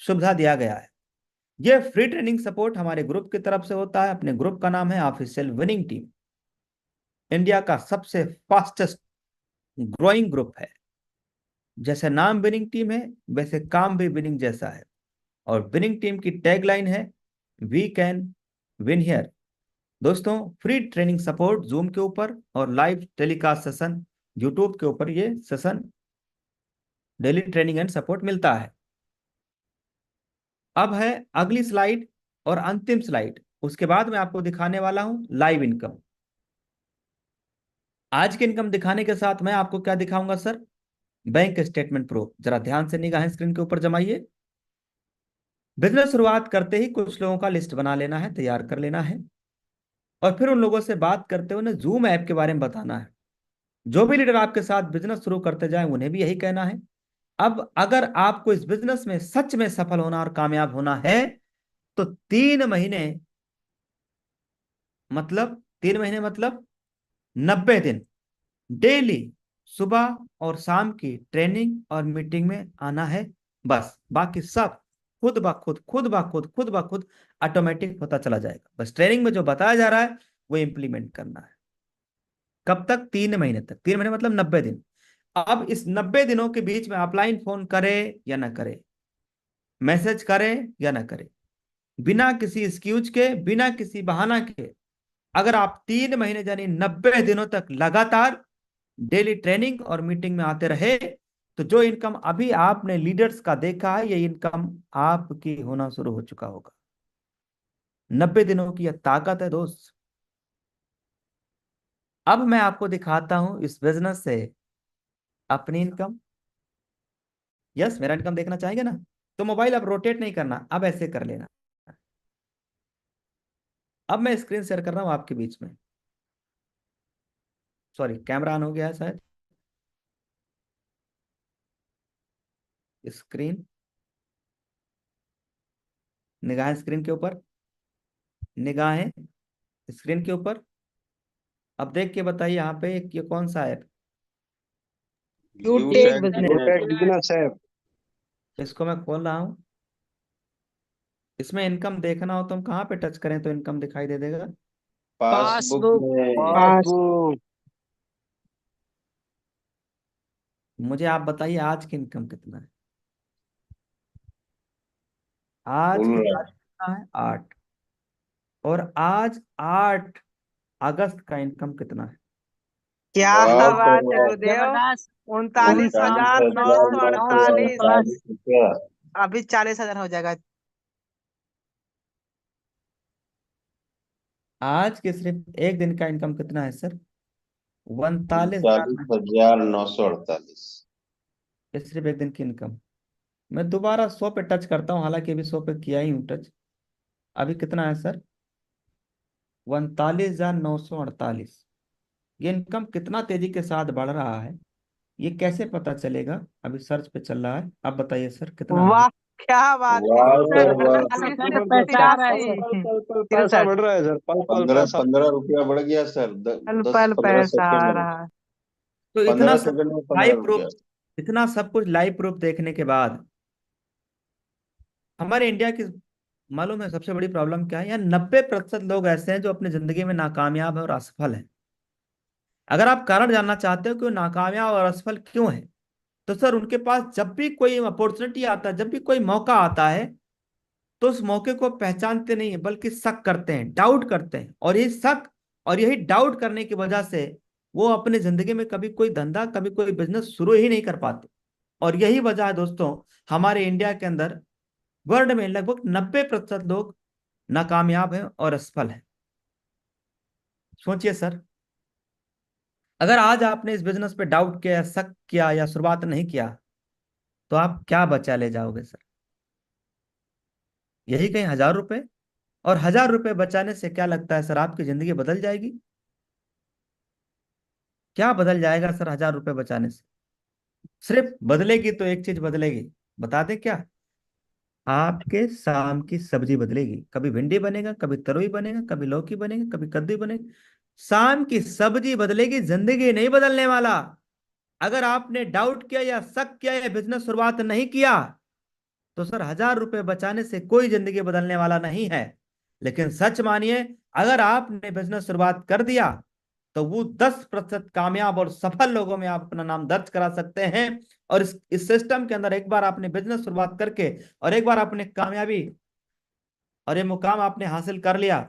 सुविधा दिया गया है। यह फ्री ट्रेनिंग सपोर्ट हमारे ग्रुप की तरफ से होता है। अपने ग्रुप का नाम है ऑफिशियल विनिंग टीम। इंडिया का सबसे फास्टेस्ट ग्रोइंग ग्रुप है। जैसे नाम विनिंग टीम है, वैसे काम भी विनिंग जैसा है। और विनिंग टीम की टैगलाइन है वी कैन विन हियर। दोस्तों फ्री ट्रेनिंग सपोर्ट जूम के ऊपर और लाइव टेलीकास्ट सेशन यूट्यूब के ऊपर, ये session daily training and support मिलता है। अब है अगली स्लाइड और अंतिम स्लाइड, उसके बाद मैं आपको दिखाने वाला हूं लाइव इनकम। आज की इनकम दिखाने के साथ मैं आपको क्या दिखाऊंगा सर? Bank statement proof. जरा ध्यान से निगाहें स्क्रीन के ऊपर जमाइए। बिजनेस शुरुआत करते ही कुछ लोगों का लिस्ट बना लेना है, तैयार कर लेना है, और फिर उन लोगों से बात करते हुए उन्हें जूम ऐप के बारे में बताना है। जो भी लीडर आपके साथ बिजनेस शुरू करते जाए उन्हें भी यही कहना है। अब अगर आपको इस बिजनेस में सच में सफल होना और कामयाब होना है तो 3 महीने, मतलब 3 महीने मतलब 90 दिन डेली सुबह और शाम की ट्रेनिंग और मीटिंग में आना है। बस बाकी सब खुद ब खुद ऑटोमेटिक होता चला जाएगा। बस ट्रेनिंग में जो बताया जा रहा है वो इम्प्लीमेंट करना है। कब तक? 3 महीने तक। 3 महीने मतलब 90 दिन। अब इस 90 दिनों के बीच में ऑफलाइन फोन करे या ना करे, मैसेज करे या ना करे, बिना किसी एक्सक्यूज के, बिना किसी बहाना के, अगर आप 3 महीने यानी 90 दिनों तक लगातार डेली ट्रेनिंग और मीटिंग में आते रहे तो जो इनकम अभी आपने लीडर्स का देखा है, ये इनकम आपकी होना शुरू हो चुका होगा। 90 दिनों की यह ताकत है दोस्त। अब मैं आपको दिखाता हूं इस बिजनेस से अपनी इनकम। यस, मेरा इनकम देखना चाहेंगे ना? तो मोबाइल अब रोटेट नहीं करना, अब ऐसे कर लेना। अब मैं स्क्रीन शेयर कर रहा हूं आपके बीच में। सॉरी, कैमरा ऑन हो गया है शायद। स्क्रीन निगाहें स्क्रीन के ऊपर, निगाहें स्क्रीन के ऊपर। अब देख के बताइए यहाँ पे ये कौन सा ऐप। यूटेक बिजनेस। यूटेक business app. इसको मैं खोल रहा हूँ। इसमें इनकम देखना हो तो हम कहाँ पे टच करें तो इनकम दिखाई दे देगा? Passbook passbook. में। पासबुक। मुझे आप बताइए आज की इनकम कितना है? आज खुल की रहा है। तारीख कितना है? 8। और आज 8 अगस्त का इनकम कितना है? क्या वाह बात है वाह। गुरुदेव। जबरदस्त। 39,948। 49,948 रुपया। अभी 40,000 हो जाएगा। आज के सिर्फ एक दिन का इनकम कितना है सर? 39,000। 49,948। ये सिर्फ एक दिन की इनकम। मैं दोबारा 100 पे टच करता हूँ, हालांकि अभी 100 पे किया ही हूँ टच। अभी कितना है सर? 39,948। ये इनकम कितना तेजी के साथ बढ़ रहा है, ये कैसे पता चलेगा? अभी सर्च पे चल रहा है। आप बताइए सर कितना है? वाह क्या बात है। वाह सर सर वाह। सर पैसा आ रहा है सर। पैसा बढ़ रहा है सर, पल पल 15 पैसा। 15 रुपया बढ़ गया सर। पल 10 पल 15 पैसा आ सेकेंड में। रहा है। तो 15 सेकेंड में 15 लाइव प्रूफ रुपया। इतना सब कुछ लाइव प्रूफ देखने के बाद हमारे इंडिया की, मालूम है सबसे बड़ी प्रॉब्लम क्या है? यहाँ 90% लोग ऐसे हैं जो अपनी जिंदगी में नाकामयाब है और असफल है। अगर आप कारण जानना चाहते हो कि वो नाकामयाब और असफल क्यों है, तो सर उनके पास जब भी कोई अपॉर्चुनिटी आता है, जब भी कोई मौका आता है, तो उस मौके को पहचानते नहीं है, बल्कि शक करते हैं, डाउट करते हैं। और यही शक और यही डाउट करने की वजह से वो अपनी जिंदगी में कभी कोई धंधा, कभी कोई बिजनेस शुरू ही नहीं कर पाते। और यही वजह है दोस्तों, हमारे इंडिया के अंदर, वर्ल्ड में लगभग 90% लोग नाकामयाब हैं और असफल हैं। सोचिए सर, अगर आज आपने इस बिजनेस पे डाउट किया, शक किया या शुरुआत नहीं किया, तो आप क्या बचा ले जाओगे सर? यही कहीं 1,000 रुपए। और 1,000 रुपए बचाने से क्या लगता है सर आपकी जिंदगी बदल जाएगी? क्या बदल जाएगा सर 1,000 रुपए बचाने से? सिर्फ बदलेगी तो एक चीज बदलेगी, बता दें क्या? आपके शाम की सब्जी बदलेगी। कभी भिंडी बनेगा, कभी तरोई बनेगा, कभी लौकी बनेगा, कभी कद्दू बनेगा। शाम की सब्जी बदलेगी, जिंदगी नहीं बदलने वाला। अगर आपने डाउट किया या शक किया या बिजनेस शुरुआत नहीं किया, तो सर 1,000 रुपए बचाने से कोई जिंदगी बदलने वाला नहीं है। लेकिन सच मानिए, अगर आपने बिजनेस शुरुआत कर दिया, तो वो 10% कामयाब और सफल लोगों में आप अपना नाम दर्ज करा सकते हैं। और इस सिस्टम के अंदर एक बार आपने बिजनेस शुरुआत करके और एक बार आपने कामयाबी और ये मुकाम आपने हासिल कर लिया,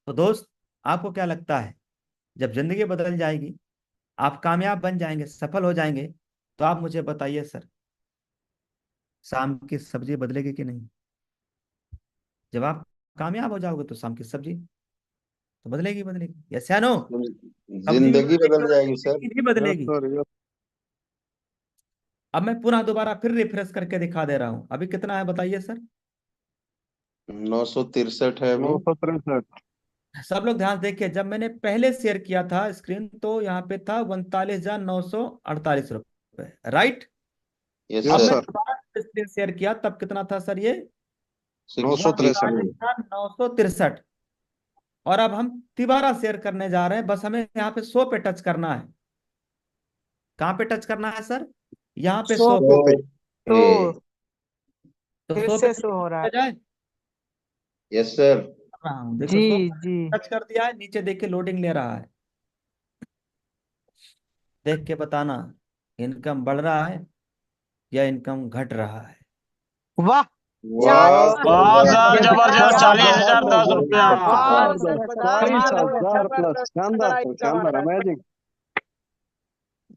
तो दोस्त, आपको क्या लगता है, जब जिंदगी बदल जाएगी, आप कामयाब बन जाएंगे, सफल हो जाएंगे, तो आप मुझे बताइए सर, शाम की सब्जी बदलेगी कि नहीं? जब आप कामयाब हो जाओगे तो शाम की सब्जी तो बदलेगी, बदलेगी। यस या नो? सब्जी भी जिंदगी बदलेगी बदल और जाएगी सर। जिंदगी भी यस बदलेगी। Sir, yes. अब मैं पुनः दोबारा फिर रिफ्रेश करके दिखा दे रहा हूं। अभी कितना है बताइए सर? 963 है अभी। 963। सब लोग ध्यान से देखिए, जब मैंने पहले शेयर किया था स्क्रीन, तो यहाँ पे था 39,948 रुपए, राइट? यस अब यस सर। मैं सर। दोबारा स्क्रीन शेयर किया, तब कितना था सर ये? 963। 63। 39,963। और अब हम तिबारा शेयर करने जा रहे हैं, बस हमें यहाँ पे 100 पे टच करना है। कहाँ पे टच करना है सर? यहाँ पे 100 शो पे। तो तो तो फिर 100 पे से शो हो रहा है। जाए यस सर। कर रहा हूँ, देखो जी 100 जी। टच कर दिया है, नीचे देखिए लोडिंग ले रहा है। देख के बताना, इनकम बढ़ रहा है या इनकम घट रहा है? वाह वाह 40। सर वाह वाह। सर, जबरदस्त। क्या बात 40,010 रुपया। है। कमाल जबरदस्त। जबरदस्त। कमाल हो गया सर। 40,000 प्लस। जबरदस्त शानदार तगड़ा सर, इनकम आ शानदार, रहा है। अमेजिंग।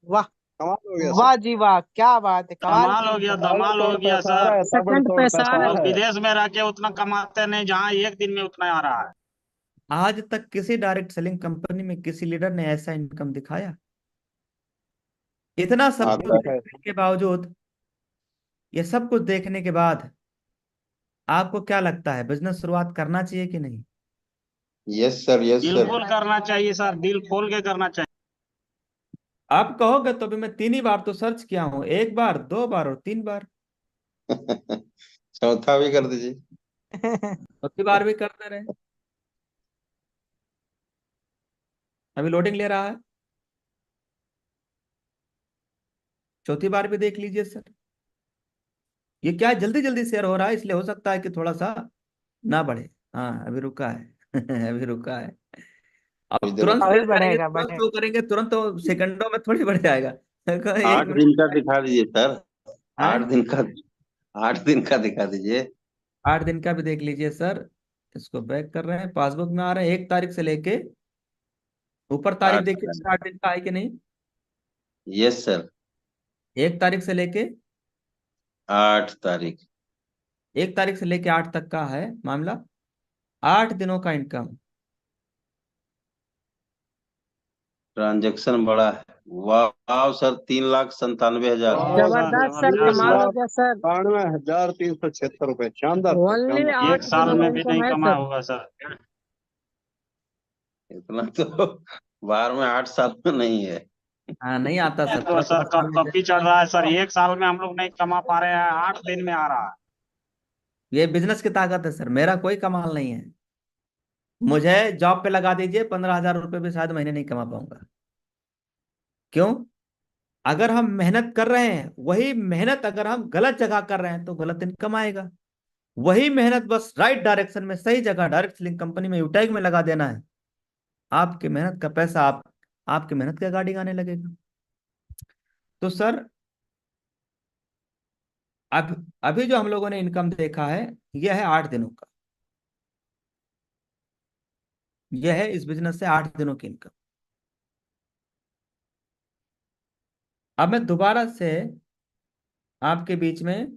वाह। कमाल हो गया सर। वाह जी वाह, क्या बात है, कमाल कमाल की हो गया, इनकम। धमाल हो ताबड़तोड़ गया पैसा आ रहा सर। है, सेकंड ताबड़तोड़ पैसा आ पैसा आ रहा लोग रहा है। विदेश में रह के उतना कमाते नहीं, जहाँ एक दिन में उतना आ रहा है। आज तक किसी डायरेक्ट सेलिंग कंपनी में किसी लीडर ने ऐसा इनकम दिखाया? इतना सब नहीं कुछ आता है। दिखाया देखने के बावजूद, ये सब कुछ देखने के बाद, आपको क्या लगता है बिजनेस शुरुआत करना चाहिए कि नहीं? Yes sir yes sir. बिल्कुल करना चाहिए सर, दिल खोल के करना चाहिए। आप कहोगे तो भी मैं 3 ही बार तो सर्च किया हूं, 1 बार, 2 बार और 3 बार। चौथा भी कर दीजिए। चौथी बार भी करते रहे। अभी लोडिंग ले रहा है, चौथी बार भी देख लीजिए सर। ये क्या है, जल्दी जल्दी शेयर हो रहा है, इसलिए हो सकता है कि थोड़ा सा ना बढ़े। हाँ अभी रुका है। अभी रुका है। अब इधर तुरंत अभी शेयर करेंगे, बढ़ेगा तुरंत बढ़ेगा। वो करेंगे, तुरंत तो सेकंडों में थोड़ी बढ़ जाएगा। एक 8 मिनट दिन का दिखा दीजिए सर। है। 8 दिन का, 8 दिन का दिखा दीजिए। 8 दिन का भी देख लीजिए सर। इसको बैक कर रहे हैं, पासबुक में आ रहे हैं 1 तारीख से लेके ऊपर। तारीख 8 देखिए तारीख। 8 दिन का है कि नहीं। Yes sir. 1 तारीख से लेके 8 तारीख। 1 तारीख से लेके 8 तक का है मामला। 8 दिनों का इनकम। ट्रांजैक्शन बड़ा है। वाह सर, 3,97,000। वाह सर जबरदस्त सर, तीन जबरदस्त कमाल हो सर। लाख गया सर। 92,376 रुपए। शानदार सर, ओनली शानदार। एक 8 साल दिनों का में भी नहीं इनकम है कमाया सर। होगा सर। इतना तो बाहर में 8 साल में नहीं है। हाँ नहीं आता सर, तो थोड़ा सर थोड़ा कब साल में। कॉपी चढ़ रहा है सर, एक साल में हम लोग नहीं कमा पा रहे हैं, 8 दिन में आ रहा है। ये बिजनेस की ताकत है सर, मेरा कोई कमाल नहीं है। मुझे जॉब पे लगा दीजिए, 15,000 रुपये भी शायद महीने नहीं कमा पाऊंगा। क्यों? अगर हम मेहनत कर रहे हैं, वही मेहनत अगर हम गलत जगह कर रहे हैं तो गलत इनकम आएगा। वही मेहनत बस राइट डायरेक्शन में, सही जगह, डायरेक्ट सेलिंग कंपनी में, यूटैग में लगा देना है। आपकी मेहनत का पैसा आपकी मेहनत का गाड़ी आने लगेगा। तो सर अब अभी जो हम लोगों ने इनकम देखा है, यह है 8 दिनों का। यह है इस बिजनेस से 8 दिनों की इनकम। अब मैं दोबारा से आपके बीच में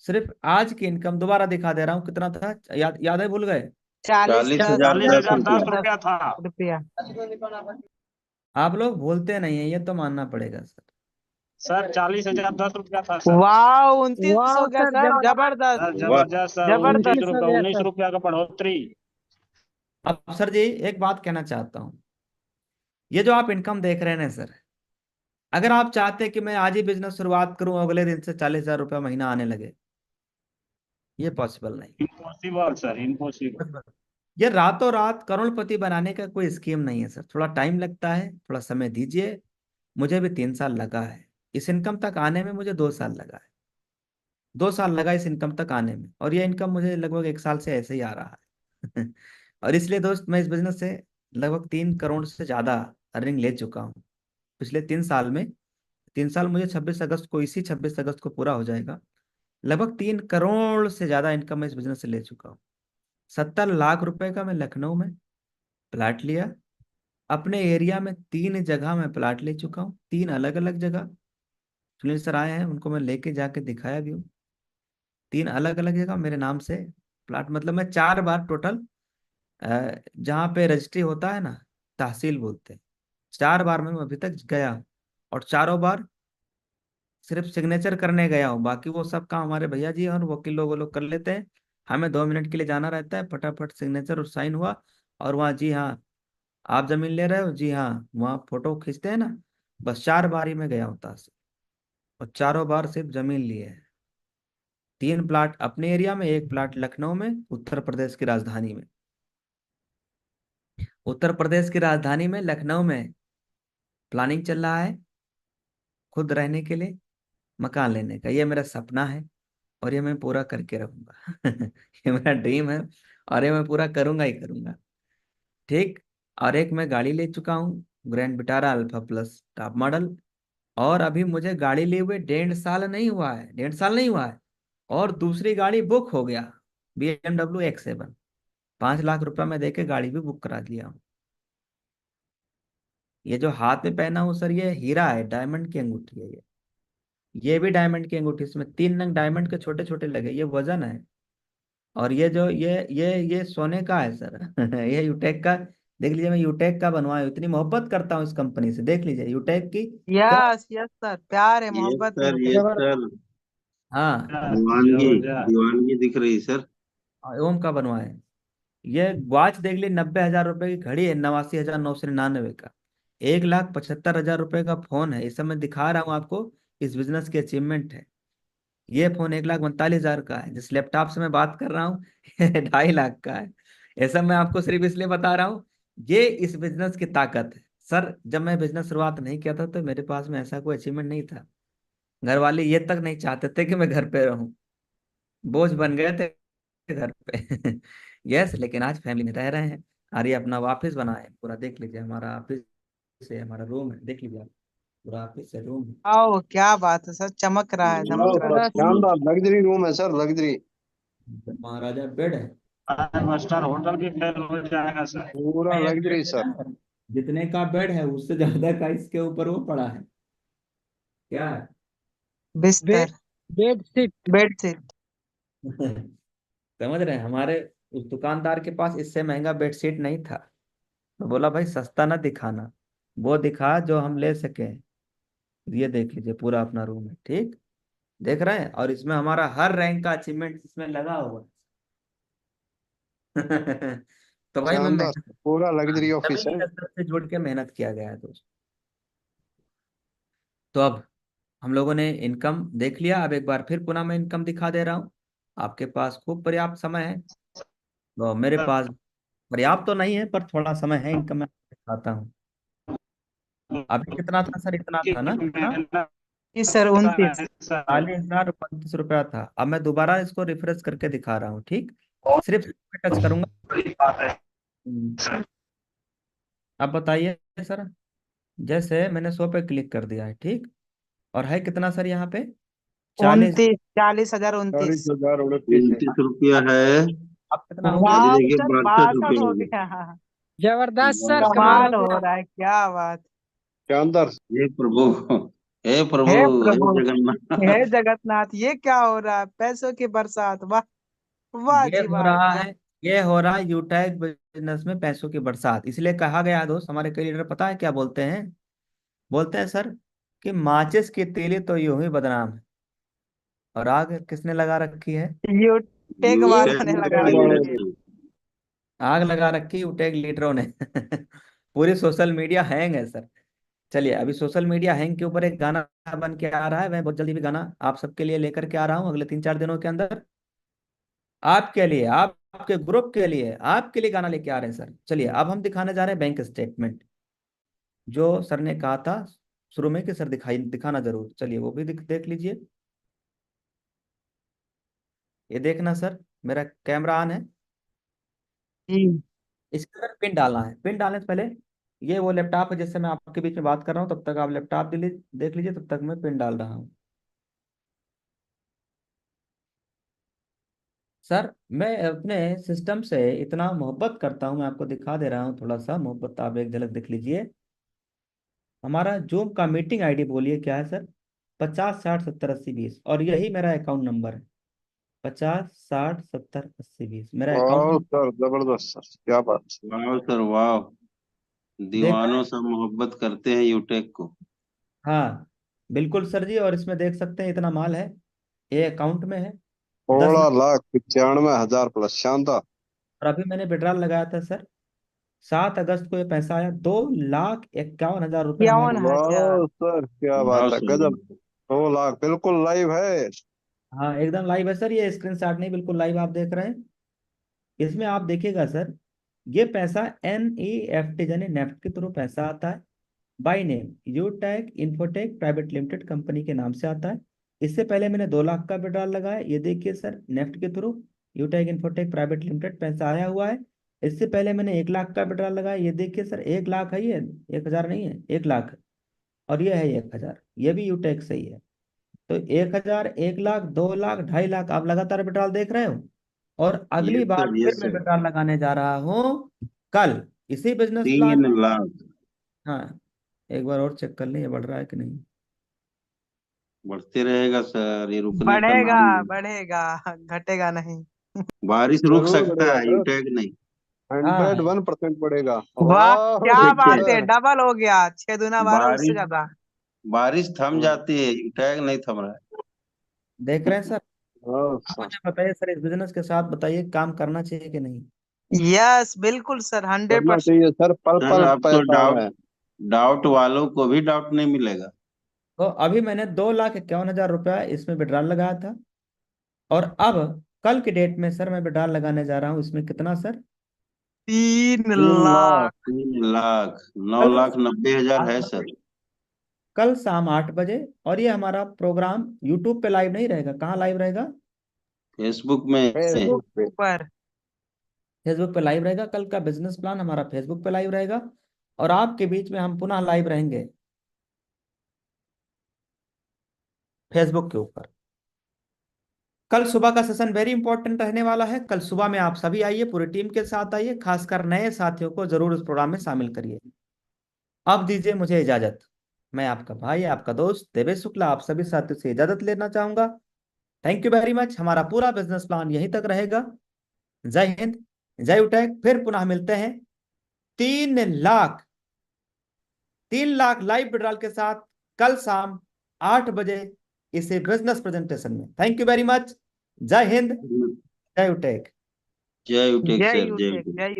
सिर्फ आज की इनकम दोबारा दिखा दे रहा हूं। कितना था, याद है, भूल गए? 40,010 चालीस हजार दस रुपया। रुपया था। रुपया। आप लोग भूलते नहीं है, ये तो मानना पड़ेगा सर। सर 40,010 रुपया था सर। वाह 29 वाह हो गया सर, सर, जबरदस्त। जबरदस्त। सर वाह। जबरदस्त सर, उनतीस जबरदस्त। 29 हो रुपया गया 19 सर। रुपया का बढ़ोतरी। अब सर जी एक बात कहना चाहता हूं। ये जो आप इनकम देख रहे हैं ना सर, अगर आप चाहते हैं कि मैं आज ही बिजनेस शुरुआत करूं, अगले दिन से 40,000 रुपया महीना आने लगे, ये पॉसिबल नहीं। Impossible sir, impossible. ये रातों रात करोड़पति बनाने का कोई स्कीम नहीं है सर। थोड़ा टाइम लगता है, थोड़ा समय दीजिए। मुझे भी 3 साल लगा है इस इनकम तक आने में, मुझे 2 साल लगा है। 2 साल लगा इस इनकम तक आने में, और ये इनकम मुझे लगभग 1 साल से ऐसे ही आ रहा है। और इसलिए दोस्त मैं इस बिजनेस से लगभग 3 करोड़ से ज्यादा अर्निंग ले चुका हूँ पिछले 3 साल में। 3 साल मुझे 26 अगस्त को, इसी 26 अगस्त को पूरा हो जाएगा। लगभग 3 करोड़ से ज्यादा इनकम मैं इस बिजनेस से ले चुका हूँ। 70 लाख रुपए का मैं लखनऊ में प्लाट लिया। अपने एरिया में 3 जगह मैं प्लाट ले चुका हूँ, 3 अलग अलग जगह। सुनील सर आए हैं, उनको मैं लेके जाके दिखाया भी हूँ। 3 अलग अलग जगह मेरे नाम से प्लाट, मतलब मैं 4 बार टोटल, जहाँ पे रजिस्ट्री होता है ना, तहसील बोलते हैं, 4 बार मैं अभी तक गया। और चारों बार सिर्फ सिग्नेचर करने गया हूँ, बाकी वो सब काम हमारे भैया जी और वकील लोग वो लोग कर लेते हैं। हमें 2 मिनट के लिए जाना रहता है, फटाफट सिग्नेचर और साइन हुआ। और वहाँ जी हाँ आप जमीन ले रहे हो, जी हाँ वहाँ फोटो खींचते हैं ना। बस 4 बार ही मैं गया हूँ तहसील, और चारों बार सिर्फ जमीन लिए है। 3 प्लाट अपने एरिया में, 1 प्लाट लखनऊ में, उत्तर प्रदेश की राजधानी में। उत्तर प्रदेश की राजधानी में लखनऊ में प्लानिंग चल रहा है खुद रहने के लिए, मकान लेने का। ये मेरा सपना है, और ये मैं पूरा करके रहूंगा। ये मेरा ड्रीम है, और ये मैं पूरा करूंगा ही करूंगा। ठीक। और एक मैं गाड़ी ले चुका हूँ, grand Vitara alpha plus top model. और अभी मुझे गाड़ी लिए हुए 1.5 साल नहीं हुआ है, 1.5 साल नहीं हुआ है, और दूसरी गाड़ी बुक हो गया, BMW X7। 5 लाख रुपया मैं देके गाड़ी भी बुक करा दिया हूँ। ये जो हाथ में पहना हूँ सर, ये हीरा है, डायमंड की अंगूठी है ये भी डायमंड की अंगूठी, इसमें 3 नंग डायमंड के छोटे छोटे लगे, ये वजन है। और ये जो ये सोने का है सर। ये यूटेक का। देख लीजिए, मैं यूटेक का बनवाया हूँ, इतनी मोहब्बत करता हूँ इस कंपनी से, देख लीजिए यूटेक की। क्या? यस यस सर, प्यार है, यस मोहब्बत है सर, यूटेक। यस जबर सर। हाँ। दीवानगी, जबरदस्त। दीवानगी दिख रही सर। ओम का बनवाए। ये वॉच देख ली, 90,000 रुपए की घड़ी है, 89,999 का। 1,75,000 रुपए का फोन है। ये सब मैं दिखा रहा हूँ आपको, इस बिजनेस की अचीवमेंट है। ये फोन 1,42,000 का है। जिस लैपटॉप से मैं बात कर रहा हूँ 2.5 लाख का है। ऐसा मैं आपको सिर्फ इसलिए बता रहा हूँ, ये इस बिजनेस की ताकत है सर। जब मैं बिजनेस शुरुआत नहीं किया था तो मेरे पास में ऐसा कोई अचीवमेंट नहीं था। घर वाले ये तक नहीं चाहते थे कि मैं घर पे रहूं, बोझ बन गए थे घर पे। यस, लेकिन आज फैमिली में रह रहे हैं। और ये अपना ऑफिस बना है पूरा, देख लीजिए हमारा ऑफिस है, हमारा रूम है, देख लीजिए आप, पूरा ऑफिस है, रूम आओ, क्या बात है सर, चमक रहा है, वाह चमक रहा सर, है। शानदार लग्जरी रूम है सर, लग्जरी। है, महाराजा बेड है। 5 स्टार होटल भी फेल हो जाएगा सर। पूरा नहीं, बेड लग्जरी है सर। ना, जितने का बेड है उससे ज्यादा का इसके ऊपर वो पड़ा है। क्या है? बेड बिस्तर, बेड शीट। बेडशीट। समझ रहे हैं? हमारे उस दुकानदार के पास इससे महंगा बेडशीट नहीं था। तो बोला भाई सस्ता ना दिखाना, वो दिखा जो हम ले सके। ये देख लीजिए पूरा अपना रूम है, ठीक। देख रहे हैं? और इसमें हमारा हर रैंक का अचीवमेंट इसमें लगा हुआ है। तो भाई मैं शानदार, मेहनत, पूरा लग्जरी ऑफिस फैमिली है। के स्तर से जुड़ के मेहनत किया गया है दोस्त। तो अब हम लोगों ने इनकम देख लिया, अब एक बार फिर पुनः मैं इनकम दिखा दे रहा हूँ। आपके पास खूब पर्याप्त समय है। तो मेरे पास पर्याप्त तो नहीं है पर थोड़ा समय है, इनकम मैं दिखाता हूँ। अभी कितना था सर? इतना था ना, कितना? जी सर, 29। 40,029 रुपया था। अब मैं दोबारा इसको रिफ्रेश करके दिखा रहा हूँ, ठीक। सिर्फ टच करूंगा। हम्म, अब बताइए सर, जैसे मैंने 100 पे क्लिक कर दिया है, ठीक। और है कितना सर यहाँ पे? 40। 29, 40,029। 40,029 है। 29 रुपया है। अब कितना हो गया? अभी वाह देखिए सर, 62 रुपये 62 हो हो गए। गया। हाँ, जबरदस्त सर, कमाल कमाल हो हो गया। रहा है, क्या बात। शानदार। हे प्रभु, हे प्रभु, हे हे प्रभु, हे जगन्नाथ। जगन्नाथ, ये क्या हो रहा है? पैसों की बरसात, वाह। वाह ये जी हो वाह, रहा एकदम। है, ये हो रहा है यूटैग बिजनेस में पैसों की बरसात। इसलिए कहा गया है दोस्त, हमारे कई लीडर पता है क्या बोलते हैं? बोलते हैं सर कि माचिस की तीली तो यूं ही बदनाम है, और आग किसने लगा रखी है? यू टेक ये वालों ने लगा टैग रखी वालों है। ने। इंडस्ट्री। आग लगा रखी यूटेक लीडरों ने। पूरी सोशल मीडिया हैंग है सर। चलिए, अभी सोशल मीडिया हैंग के ऊपर एक गाना बन के आ रहा है। मैं बहुत जल्दी भी गाना आप सबके लिए लेकर के आ रहा हूँ अगले 3-4 दिनों के अंदर। आपके लिए, आपके ग्रुप के लिए, आपके लिए गाना लेके आ रहे हैं सर। चलिए, अब हम दिखाने जा रहे हैं बैंक स्टेटमेंट, जो सर ने कहा था शुरू में कि सर दिखाना जरूर। चलिए वो भी देख लीजिए। ये देखना सर, मेरा कैमरा ऑन है। जी। इसके अंदर पिन डालना है। पिन डालने से पहले, ये वो लैपटॉप है जिससे मैं आपके बीच में बात कर रहा हूँ, तब तक आप लैपटॉप देख लीजिए, तब तक मैं पिन डाल रहा हूँ। सर मैं अपने सिस्टम से इतना मोहब्बत करता हूँ, मैं आपको दिखा दे रहा हूँ थोड़ा सा मोहब्बत, आप एक झलक देख लीजिए। हमारा जूम का मीटिंग आईडी बोलिए क्या है सर? 50 60 70 80 20, और यही मेरा अकाउंट नंबर है। 50 60 70 80 20 मेरा अकाउंट वाह नंबर। सर, जबरदस्त सर, क्या बात। वाह सर वाह, देख रहे दीवानों हैं? सा मोहब्बत करते हैं यूटेक को। हाँ बिल्कुल सर जी, और इसमें देख सकते हैं इतना माल है, ये अकाउंट में है। 10 लाख। 16,95,000 प्लस, शानदार। और अभी मैंने विड्रॉल लगाया था सर, 7 अगस्त को ये पैसा आया, 2,51,000 रुपये हमारे। 51,000। वाह सर, क्या वाह बात है, सर गजब। 2 लाख बिल्कुल लाइव है। हाँ एकदम लाइव है सर, ये स्क्रीनशॉट नहीं, बिल्कुल लाइव आप देख रहे हैं। इसमें आप देखिएगा सर, ये पैसा NEFT यानी नेफ्ट के थ्रू पैसा आता है। By name UTech Infotech private limited company के नाम से आता है। इससे पहले मैंने 2 लाख का विड्रॉल लगाया, ये देखिए सर, नेफ्ट के थ्रू यूटैक इन्फोटेक प्राइवेट लिमिटेड पैसा आया हुआ है। इससे पहले मैंने 1 लाख का विड्रॉल लगाया, ये देखिए सर, 1 लाख है, ये 1,000 नहीं है, 1 लाख। और ये है 1,000, ये भी यूटैक से ही है। तो 1,000, 1 लाख, 2 लाख, 2.5 लाख आप लगातार विड्रॉल देख रहे हो। और अगली यस बार सर, फिर यस मैं सर। विड्रॉल लगाने जा रहा हूँ कल, इसी बिजनेस प्लान। 3 लाख। हाँ, एक बार और चेक कर लें ये बढ़ रहा है कि नहीं। बढ़ते रहेगा सर, ये रुकने का बढ़ेगा, नाम नहीं। बढ़ेगा, घटेगा नहीं। बारिश रुक जरूर सकता बढ़ेगा है, सर, यूटेक नहीं। 101% बढ़ेगा। वाह, वाह क्या बात है, सर। डबल हो गया, 6 दूना 12, उससे बारिश ज्यादा। बारिश थम हाँ जाती है, यूटेक नहीं थम रहा है। देख रहे हैं सर? हाँ अब सर। मुझे बताइए सर, इस बिजनेस के साथ बताइए काम करना चाहिए कि नहीं? यस, बिल्कुल सर, हंड्रेड करना परसेंट चाहिए सर, पल सर पल अब तो पैसा डाउट है। डाउट वालों को भी डाउट नहीं मिलेगा। तो अभी मैंने 2,51,000 रुपया इसमें विड्रॉल लगाया था, और अब कल के डेट में सर मैं विड्रॉल लगाने जा रहा हूँ इसमें कितना सर? 3 3 लाख, लाख। 3 लाख, नौ कल लाख 90,000 है सर। कल शाम 8 बजे। और ये हमारा प्रोग्राम यूट्यूब पे लाइव नहीं रहेगा, कहाँ लाइव रहेगा? फेसबुक में। फेसबुक पे। पर फेसबुक पे लाइव रहेगा। कल का बिजनेस प्लान हमारा फेसबुक पे लाइव रहेगा, और आपके बीच में हम पुनः लाइव रहेंगे फेसबुक के ऊपर। कल सुबह का सेशन वेरी इंपॉर्टेंट रहने वाला है। कल सुबह में आप सभी आइए, पूरी टीम के साथ आइए, खासकर नए साथियों को जरूर इस प्रोग्राम में शामिल करिए। अब दीजिए मुझे इजाजत। मैं आपका भाई, आपका दोस्त देवेश शुक्ला आप सभी साथियों से इजाजत लेना चाहूंगा। Thank you very much. हमारा पूरा बिजनेस प्लान यहीं तक रहेगा। जय हिंद, जय उटैक। फिर पुनः मिलते हैं 3 लाख 3 लाख लाइव विड्रॉल के साथ कल शाम 8 बजे इसे बिजनेस प्रेजेंटेशन में। Thank you very much. जय हिंद, जय उटैक। जय उटेक जय सर, जय यूटेक, उटेक। जय